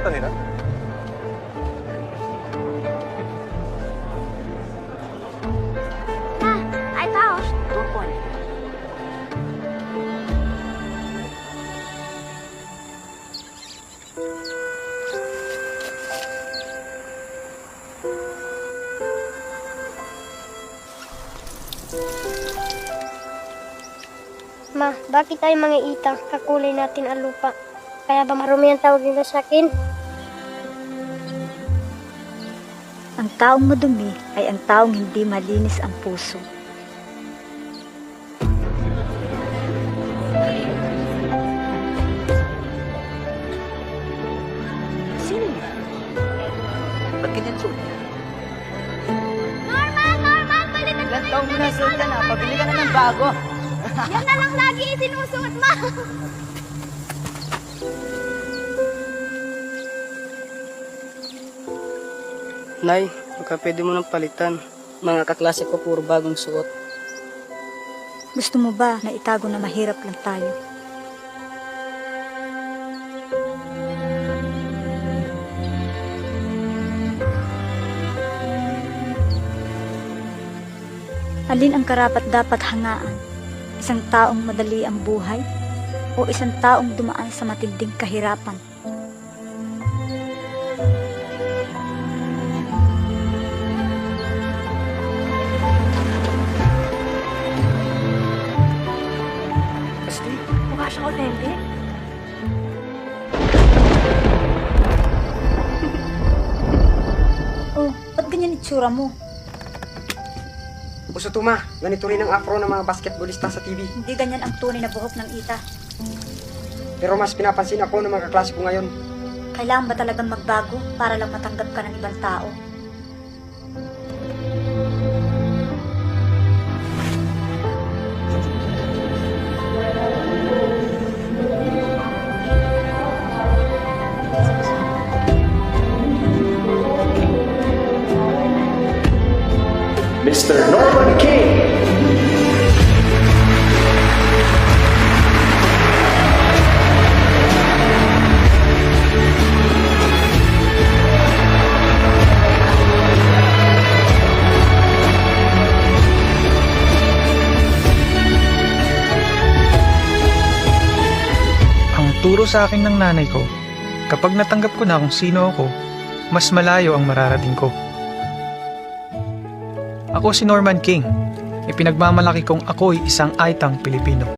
kalimutan nila? Ay, tao. Tukon. Ma, bakit tayo mga itang kakulay natin ang lupa? Kaya ba marumi ang tawag nila sa akin? Ang taong madumi ay ang taong hindi malinis ang puso. Sino? Ba't ganyan suot niya? Norman! Balitan Ilan taong mo na suot ka na? Pabili ka na ng bago. Yan na lang lagi isinusuot mo! Nay, baka pwede mo nang palitan. Mga kaklase ko puro bagong suot. Gusto mo ba na itago na mahirap lang tayo? Alin ang karapat-dapat hangaan? Isang taong madali ang buhay o isang taong dumaan sa matinding kahirapan? Kasi, Mukha siyang authentic. Oh, ba't ganyan itsura mo? Uso tuma, ganito rin ang afro ng mga basketballista sa TV. Hindi ganyan ang tunay na buhok ng ita. Pero mas pinapansin ako ng mga kaklase ko ngayon. Kailangan ba talagang magbago para lang matanggap ka ng ibang tao? Mr. Norman King. Ang turo sa akin ng nanay ko, kapag natanggap ko na kung sino ako, mas malayo ang mararating ko. Ako si Norman King. Ipinagmamalaki kong ako'y isang aitang Pilipino.